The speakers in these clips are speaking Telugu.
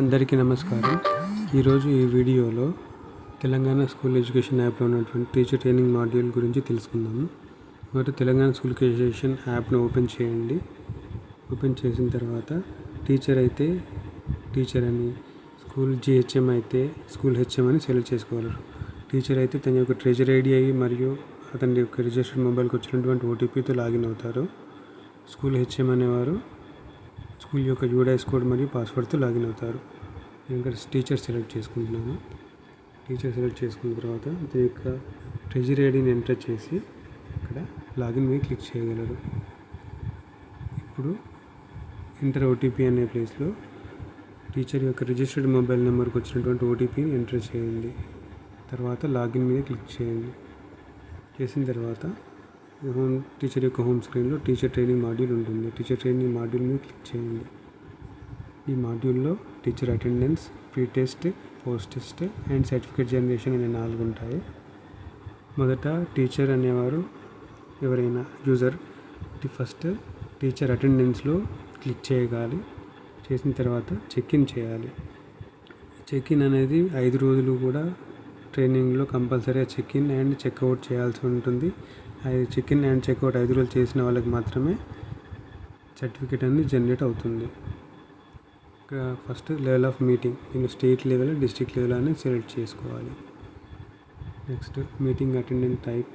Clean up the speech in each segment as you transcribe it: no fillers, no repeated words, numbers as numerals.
అందరికీ నమస్కారం. ఈరోజు ఈ వీడియోలో తెలంగాణ స్కూల్ ఎడ్యుకేషన్ యాప్లో ఉన్నటువంటి టీచర్ ట్రైనింగ్ మాడ్యూల్ గురించి తెలుసుకుందాము. మొదట తెలంగాణ స్కూల్ ఎడ్యుకేషన్ యాప్ను ఓపెన్ చేయండి. ఓపెన్ చేసిన తర్వాత టీచర్ అయితే టీచర్ అని, స్కూల్ జిహెచ్ఎం అయితే స్కూల్ హెచ్ఎం అని సెలెక్ట్ చేసుకోగలరు. టీచర్ అయితే తన యొక్క ట్రెజర్ ఐడి అయ్యి మరియు అతని యొక్క రిజిస్టర్డ్ మొబైల్కి వచ్చినటువంటి ఓటీపీతో లాగిన్ అవుతారు. స్కూల్ హెచ్ఎం అనేవారు స్కూల్ యొక్క యూడైస్ కోడ్ మరియు పాస్వర్డ్తో లాగిన్ అవుతారు. నేను ఇక్కడ టీచర్ సెలెక్ట్ చేసుకుంటున్నాను. టీచర్ సెలెక్ట్ చేసుకున్న తర్వాత దీని యొక్క ట్రెజర్ ఐడిని ఎంటర్ చేసి ఇక్కడ లాగిన్ మీద క్లిక్ చేయగలరు. ఇప్పుడు ఎంటర్ ఓటీపీ అనే ప్లేస్లో టీచర్ యొక్క రిజిస్టర్డ్ మొబైల్ నెంబర్కి వచ్చినటువంటి ఓటీపీని ఎంటర్ చేయండి. తర్వాత లాగిన్ మీద క్లిక్ చేయండి. చేసిన తర్వాత టీచర్ యొక్క హోమ్ స్క్రీన్లో టీచర్ ట్రైనింగ్ మాడ్యూల్ ఉంటుంది. టీచర్ ట్రైనింగ్ మాడ్యూల్ మీద క్లిక్ చేయండి. ఈ మాడ్యూల్లో teacher attendance, pre test, post test and certificate generation అనే 4 ఉంటాయి. మొదట టీచర్ అనేవారు ఎవరైనా యూజర్ ఫస్ట్ టీచర్ అటెండెన్స్లో క్లిక్ చేయగాలి. చేసిన తర్వాత చెక్ ఇన్ చేయాలి. చెక్ ఇన్ అనేది 5 రోజులు కూడా ట్రైనింగ్లో కంపల్సరీగా చెక్ ఇన్ అండ్ చెక్అవుట్ చేయాల్సి ఉంటుంది. చెక్ ఇన్ అండ్ చెక్అవుట్ 5 రోజులు చేసిన వాళ్ళకి మాత్రమే సర్టిఫికేట్ అనేది జనరేట్ అవుతుంది. ఫస్ట్ లెవెల్ ఆఫ్ మీటింగ్, నేను స్టేట్ లెవెల్, డిస్ట్రిక్ట్ లెవెల్ అని సెలెక్ట్ చేసుకోవాలి. Next meeting attendant type,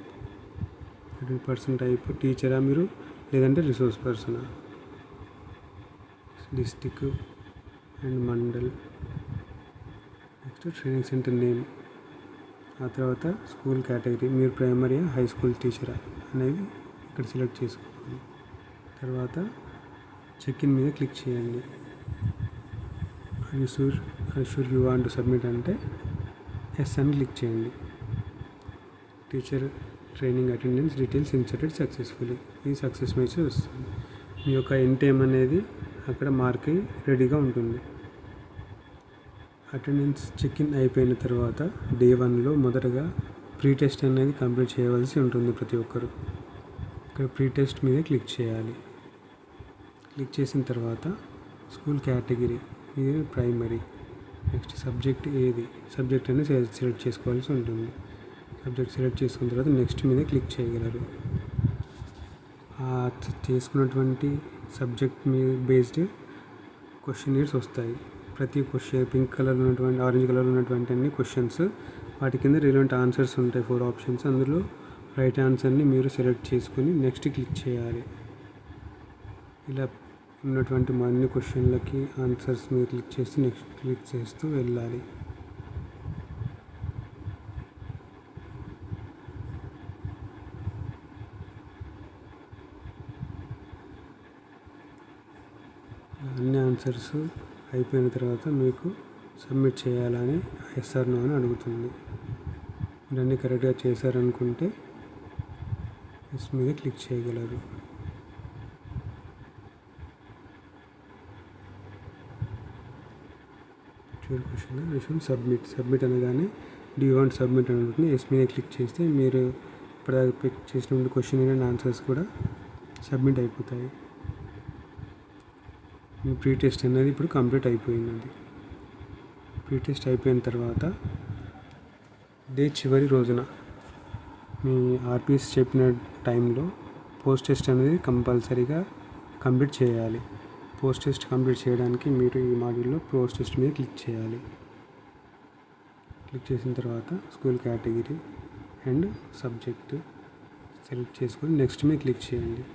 person type టీచరా మీరు లేదంటే రిసోర్స్ పర్సనా, district and mandal. Next training centre name, ఆ తర్వాత స్కూల్ కేటగిరీ, మీరు ప్రైమరీ హై స్కూల్ టీచరా అనేది ఇక్కడ సెలెక్ట్ చేసుకోవాలి. తర్వాత చెక్ ఇన్ మీద క్లిక్ చేయండి. Sure you want to submit అంటే ఎస్ అని క్లిక్ చేయండి. Teacher training attendance details inserted successfully, ఈ సక్సెస్ మెసేజ్ వస్తుంది. మీ యొక్క ఎండ్ టైం అనేది అక్కడ మార్క్ అయ్యి రెడీగా ఉంటుంది. అటెండెన్స్ చెక్ ఇన్ అయిపోయిన తర్వాత డే 1లో మొదటగా ప్రీ టెస్ట్ అనేది కంప్లీట్ చేయవలసి ఉంటుంది ప్రతి ఒక్కరు. ఇక్కడ ప్రీ టెస్ట్ మీద క్లిక్ చేయాలి. క్లిక్ చేసిన తర్వాత స్కూల్ కేటగిరీ, ఇది ప్రైమరీ. నెక్స్ట్ సబ్జెక్ట్ ఏది, సబ్జెక్ట్ అనేది సెలెక్ట్ చేసుకోవాల్సి ఉంటుంది. సబ్జెక్ట్ సెలెక్ట్ చేసుకున్న తర్వాత నెక్స్ట్ మీద క్లిక్ చేయగలరు. చేసుకున్నటువంటి సబ్జెక్ట్ మీద బేస్డ్ క్వశ్చనీర్స్ వస్తాయి. ప్రతి క్వశ్చన్ పింక్ కలర్ ఉన్నటువంటి, ఆరెంజ్ కలర్ ఉన్నటువంటి అన్ని క్వశ్చన్స్, వాటి కింద రిలవెంట్ ఆన్సర్స్ ఉంటాయి. 4 ఆప్షన్స్, అందులో రైట్ ఆన్సర్ని మీరు సెలెక్ట్ చేసుకొని నెక్స్ట్ క్లిక్ చేయాలి. ఇలా ఉన్నటువంటి అన్ని క్వశ్చన్లకి ఆన్సర్స్ మీద క్లిక్ చేస్తూ నెక్స్ట్ క్లిక్ చేస్తూ వెళ్ళాలి. అన్ని ఆన్సర్స్ అయిపోయిన తర్వాత మీకు సబ్మిట్ చేయాలని ఎస్ఆర్ నో అని అడుగుతుంది. మీరు అన్నీ కరెక్ట్గా చేశారనుకుంటే ఎస్ మీద క్లిక్ చేయగలరు. క్వశ్చన్ సబ్మిట్ అనగానే డూ యూ వాంట్ సబ్మిట్ అని అడుగుతుంది. ఎస్ మీద క్లిక్ చేస్తే మీరు ఇప్పుడు పిక్ చేసినటువంటి క్వశ్చన్ అండ్ ఆన్సర్స్ కూడా సబ్మిట్ అయిపోతాయి. మీ ప్రీ టెస్ట్ అనేది ఇప్పుడు కంప్లీట్ అయిపోయినది. ప్రీ టెస్ట్ అయిపోయిన తర్వాత డే చివరి రోజున మీ ఆర్పీఎస్ చెప్పిన టైంలో పోస్ట్ టెస్ట్ అనేది కంపల్సరీగా కంప్లీట్ చేయాలి. పోస్ట్ టెస్ట్ కంప్లీట్ చేయడానికి మీరు ఈ మాడ్యూల్లో పోస్ట్ టెస్ట్ మీద క్లిక్ చేయాలి. క్లిక్ చేసిన తర్వాత school category and subject select చేసుకొని నెక్స్ట్ మీద క్లిక్ చేయండి.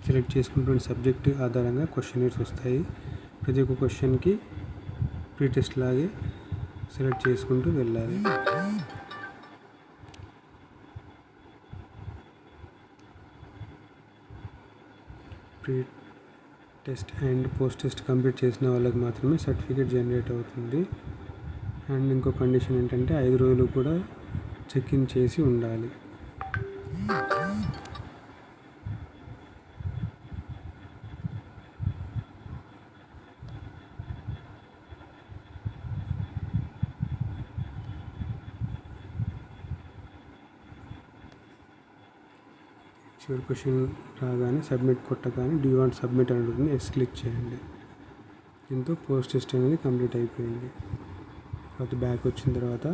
సెలెక్ట్ చేసుకున్నటువంటి సబ్జెక్ట్ ఆధారంగా క్వశ్చనీర్స్ వస్తాయి. ప్రతి ఒక్క క్వశ్చన్కి ప్రీ టెస్ట్ లాగే సెలెక్ట్ చేసుకుంటూ వెళ్ళాలి. Pre test and post test complete చేసిన వాళ్ళకి మాత్రమే సర్టిఫికేట్ జనరేట్ అవుతుంది. అండ్ ఇంకో కండిషన్ ఏంటంటే 5 రోజులు కూడా చెక్ ఇన్ చేసి ఉండాలి. చివరి క్వశ్చన్ రాగానే సబ్మిట్ కొట్టగానే డూ యూ వాంట్ సబ్మిట్ అని అడుగుతుంది. ఎస్ క్లిక్ చేయండి. దీంతో పోస్ట్ టెస్ట్ అనేది కంప్లీట్ అయిపోయింది. తర్వాత బ్యాక్ వచ్చిన తర్వాత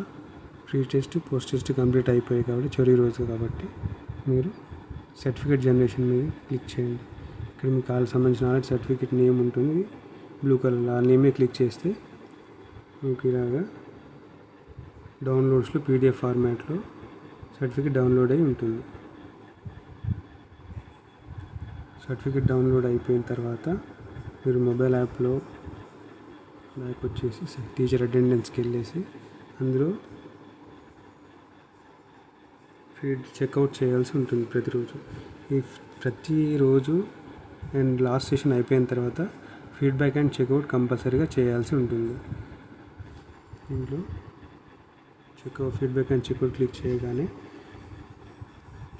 pre test post test complete అయిపోయాయి కాబట్టి చివరి రోజు కాబట్టి మీరు సర్టిఫికేట్ జనరేషన్ మీద క్లిక్ చేయండి. ఇక్కడ మీకు కాల్ సంబంధించిన సర్టిఫికేట్ నేమ్ ఉంటుంది బ్లూ కలర్లో, ఆ నేమే క్లిక్ చేస్తే మీకు ఇలాగా డౌన్లోడ్స్లో పీడిఎఫ్ ఫార్మాట్లో సర్టిఫికేట్ డౌన్లోడ్ అయి ఉంటుంది. సర్టిఫికేట్ డౌన్లోడ్ అయిపోయిన తర్వాత మీరు మొబైల్ యాప్లో బ్యాక్ వచ్చేసి టీచర్ అటెండెన్స్కి వెళ్ళేసి అందులో చెక్అవుట్ చేయాల్సి ఉంటుంది ప్రతిరోజు. ప్రతిరోజు అండ్ లాస్ట్ సెషన్ అయిపోయిన తర్వాత ఫీడ్బ్యాక్ అండ్ చెక్అవుట్ కంపల్సరీగా చేయాల్సి ఉంటుంది. ఇందులో ఫీడ్బ్యాక్ అండ్ చెక్అవుట్ క్లిక్ చేయగానే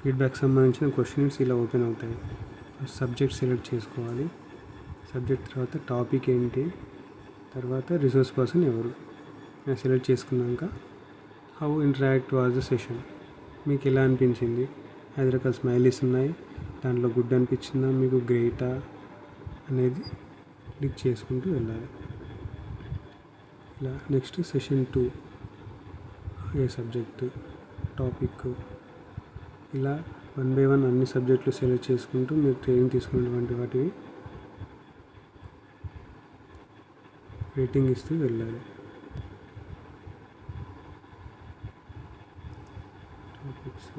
ఫీడ్బ్యాక్ సంబంధించిన క్వశ్చన్స్ ఇలా ఓపెన్ అవుతాయి. ఫస్ట్ సబ్జెక్ట్ సెలెక్ట్ చేసుకోవాలి. సబ్జెక్ట్ తర్వాత టాపిక్ ఏంటి, తర్వాత రిసోర్స్ పర్సన్ ఎవరు సెలెక్ట్ చేసుకున్నాక how interact was the session, మీకు ఎలా అనిపించింది. 5 రకాల స్మైలీస్ ఉన్నాయి, దాంట్లో గుడ్ అనిపించిందా మీకు గ్రేటా అనేది క్లిక్ చేసుకుంటూ వెళ్ళాలి. ఇలా నెక్స్ట్ సెషన్ 2 ఏ సబ్జెక్టు టాపిక్ ఇలా 1 by 1 అన్ని సబ్జెక్టులు సెలెక్ట్ చేసుకుంటూ మీరు ట్రైనింగ్ తీసుకున్నటువంటి వాటివి రేటింగ్ ఇస్తూ వెళ్ళాలి. టాపిక్స్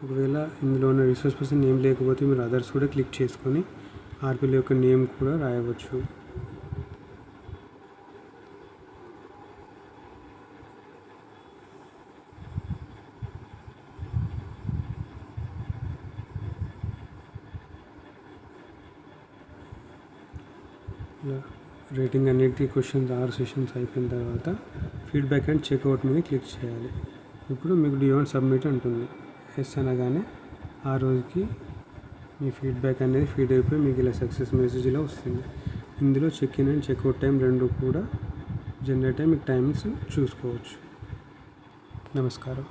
ఒకవేళ ఇందులో ఉన్న రిసోర్స్ పర్సన్ నేమ్ లేకపోతే మీరు అదర్స్ కూడా క్లిక్ చేసుకొని ఆర్పిల్ యొక్క నేమ్ కూడా రాయవచ్చు. ఇలా రేటింగ్ అన్నిటి క్వశ్చన్స్ 6 సెషన్స్ అయిపోయిన తర్వాత ఫీడ్బ్యాక్ అండ్ చెక్అవుట్ మీద క్లిక్ చేయాలి. ఇప్పుడు మీకు డివోంట్ సబ్మిట్ ఉంటుంది. ఎస్ అనగానే ఆ రోజుకి మీ ఫీడ్బ్యాక్ అనేది ఫీడ్ అయిపోయి మీకు ఇలా సక్సెస్ మెసేజ్ ఇలా వస్తుంది. ఇందులో check in and checkout time రెండు కూడా జనరేట్ అయ్యి మీకు టైమింగ్స్ చూసుకోవచ్చు. నమస్కారం.